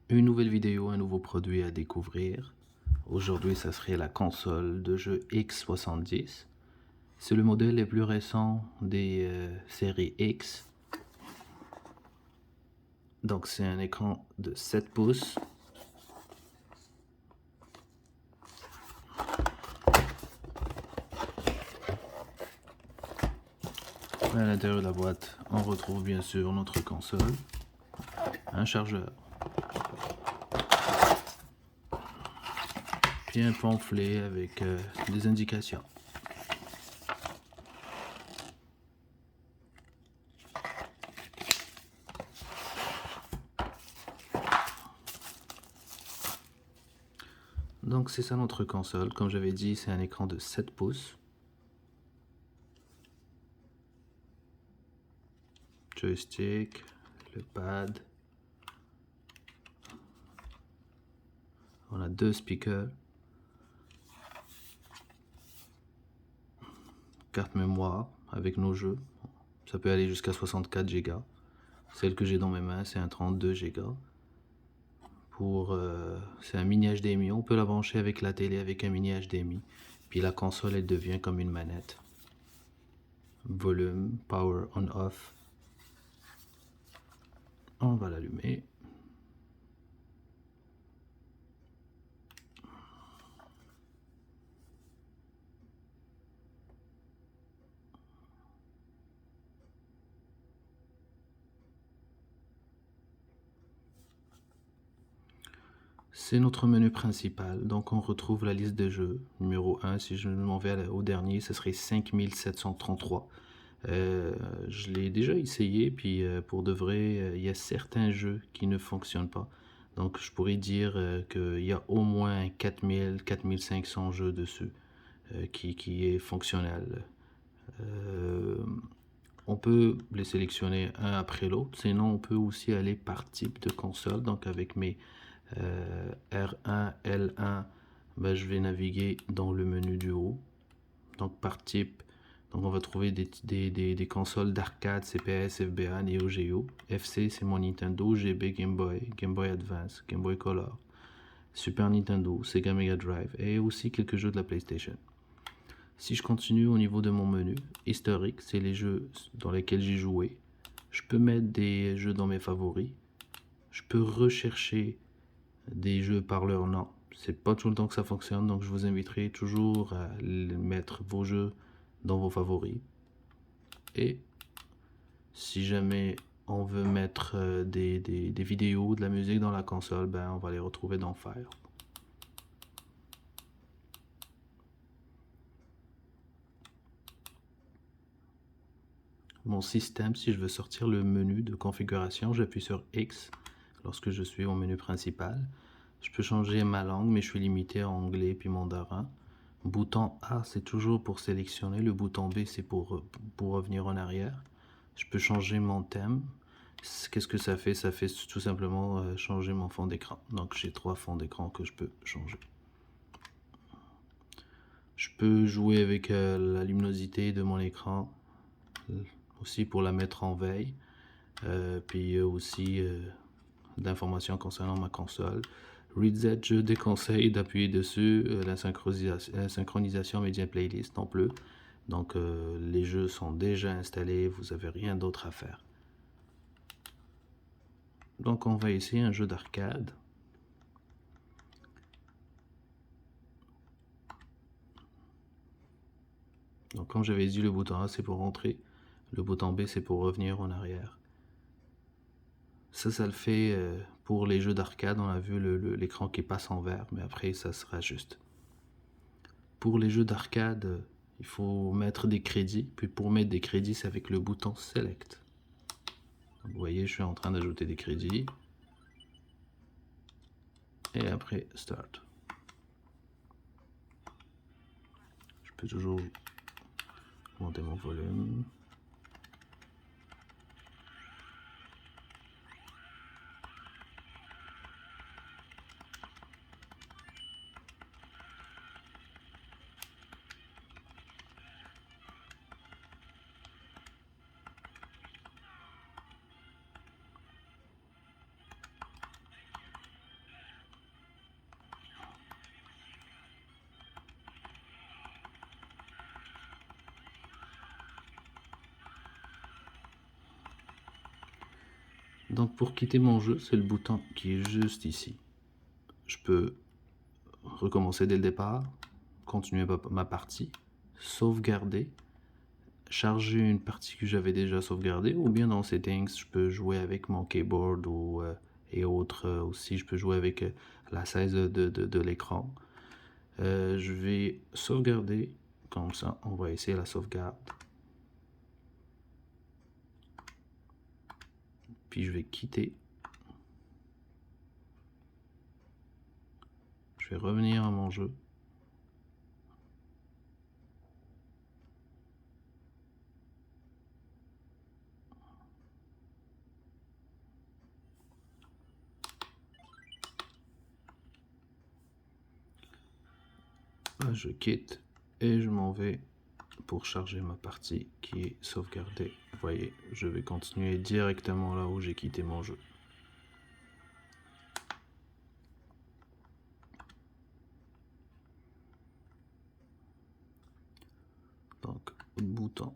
Une nouvelle vidéo, un nouveau produit à découvrir. Aujourd'hui, ça serait la console de jeu X70. C'est le modèle le plus récent des séries X. Donc c'est un écran de 7 pouces. À l'intérieur de la boîte, on retrouve bien sûr notre console, un chargeur, puis un pamphlet avec des indications. Donc c'est ça notre console, comme j'avais dit, c'est un écran de 7 pouces. Joystick, le pad. On a 2 speakers. Carte mémoire avec nos jeux. Ça peut aller jusqu'à 64 Go. Celle que j'ai dans mes mains, c'est un 32 Go. C'est un mini HDMI. On peut la brancher avec la télé avec un mini HDMI. Puis la console, elle devient comme une manette. Volume, power on off. On va l'allumer. C'est notre menu principal, donc on retrouve la liste de jeux. Numéro 1, si je m'en vais au dernier, ce serait 5733. Je l'ai déjà essayé, puis pour de vrai, il y a certains jeux qui ne fonctionnent pas. Donc je pourrais dire qu'il y a au moins 4000, 4500 jeux dessus qui est fonctionnel. On peut les sélectionner un après l'autre, sinon on peut aussi aller par type de console. Donc avec mes R1, L1, ben, je vais naviguer dans le menu du haut. Donc par type, donc on va trouver des consoles d'arcade, CPS, FBA, Neo Geo. FC c'est mon Nintendo, GB Game Boy, Game Boy Advance, Game Boy Color, Super Nintendo, Sega Mega Drive et aussi quelques jeux de la PlayStation. Si je continue au niveau de mon menu, historique, c'est les jeux dans lesquels j'ai joué. Je peux mettre des jeux dans mes favoris. Je peux rechercher des jeux par leur nom. C'est pas tout le temps que ça fonctionne, donc je vous inviterai toujours à mettre vos jeux dans vos favoris. Et si jamais on veut mettre des vidéos, de la musique dans la console, ben on va les retrouver dans File. Mon système, si je veux sortir le menu de configuration, j'appuie sur X lorsque je suis au menu principal. Je peux changer ma langue, mais je suis limité à anglais puis mandarin. Bouton A, c'est toujours pour sélectionner. Le bouton B, c'est pour revenir en arrière. Je peux changer mon thème. Qu'est-ce que ça fait? Ça fait tout simplement changer mon fond d'écran. Donc j'ai 3 fonds d'écran que je peux changer. Je peux jouer avec la luminosité de mon écran aussi pour la mettre en veille. Puis aussi d'informations concernant ma console. Reset, je déconseille d'appuyer dessus. La synchronisation média playlist non plus. Donc les jeux sont déjà installés, vous n'avez rien d'autre à faire. Donc on va essayer un jeu d'arcade. Donc comme j'avais dit, le bouton A c'est pour rentrer, le bouton B c'est pour revenir en arrière. Ça le fait pour les jeux d'arcade. On a vu l'écran qui passe en vert, mais après ça sera juste. Pour les jeux d'arcade, il faut mettre des crédits. Puis pour mettre des crédits, c'est avec le bouton Select. Donc, vous voyez, je suis en train d'ajouter des crédits. Et après, Start. Je peux toujours monter mon volume. Donc pour quitter mon jeu, c'est le bouton qui est juste ici. Je peux recommencer dès le départ, continuer ma partie, sauvegarder, charger une partie que j'avais déjà sauvegardée, ou bien dans Settings, je peux jouer avec mon keyboard et autres aussi. Je peux jouer avec la size de l'écran. Je vais sauvegarder, comme ça on va essayer la sauvegarde. Puis je vais quitter. Je vais revenir à mon jeu. Je quitte et je m'en vais pour charger ma partie qui est sauvegardée. Vous voyez, je vais continuer directement là où j'ai quitté mon jeu. Donc, bouton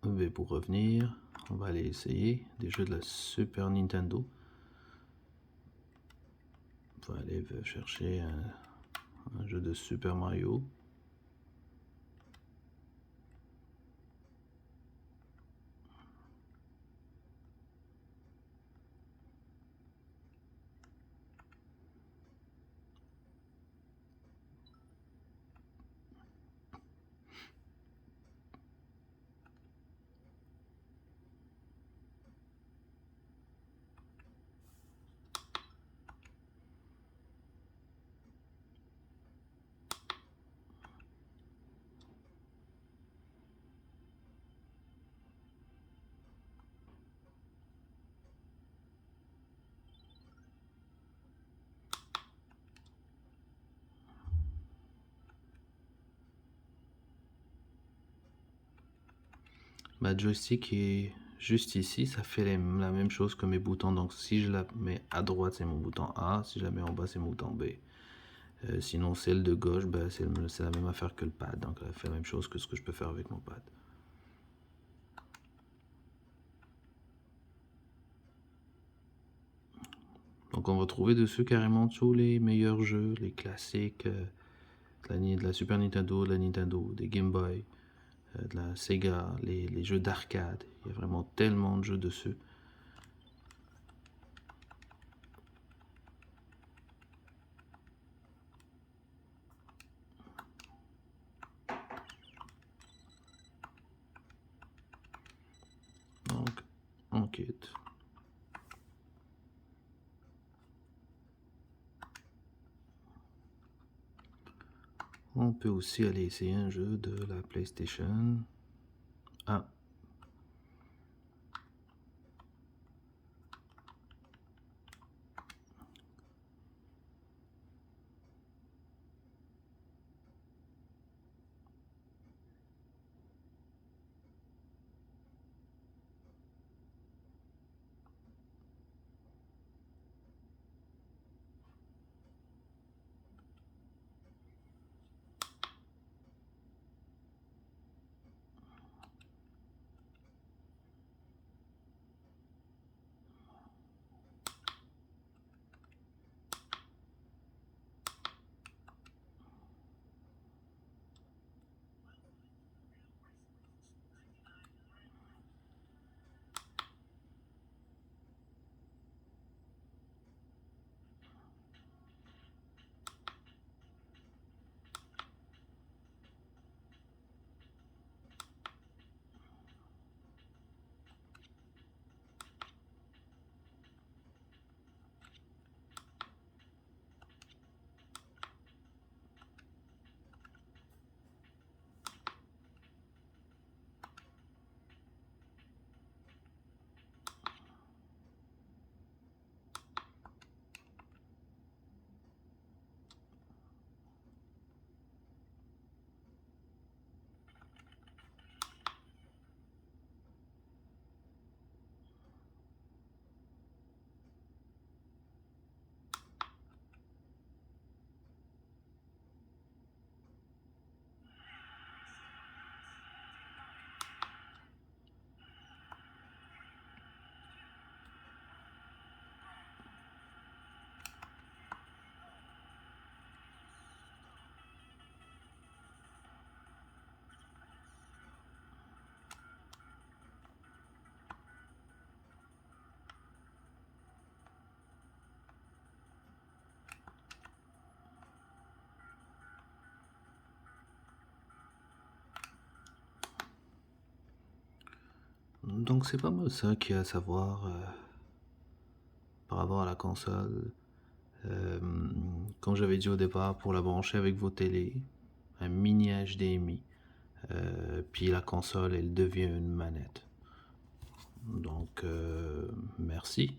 V pour revenir. On va aller essayer des jeux de la Super Nintendo. On va aller chercher un jeu de Super Mario. Ma joystick est juste ici, ça fait la même chose que mes boutons. Donc si je la mets à droite, c'est mon bouton A. Si je la mets en bas, c'est mon bouton B. Sinon, celle de gauche, c'est la même affaire que le pad. Donc elle fait la même chose que ce que je peux faire avec mon pad. Donc on va trouver dessus carrément tous les meilleurs jeux, les classiques de la Super Nintendo, de la Nintendo, des Game Boy, de la Sega, les jeux d'arcade. Il y a vraiment tellement de jeux dessus. Donc on quitte. On peut aussi aller essayer un jeu de la PlayStation 1. Donc c'est pas mal ça qu'il y a à savoir par rapport à la console. Comme j'avais dit au départ, pour la brancher avec vos télés, un mini HDMI, puis la console, elle devient une manette. Donc, merci.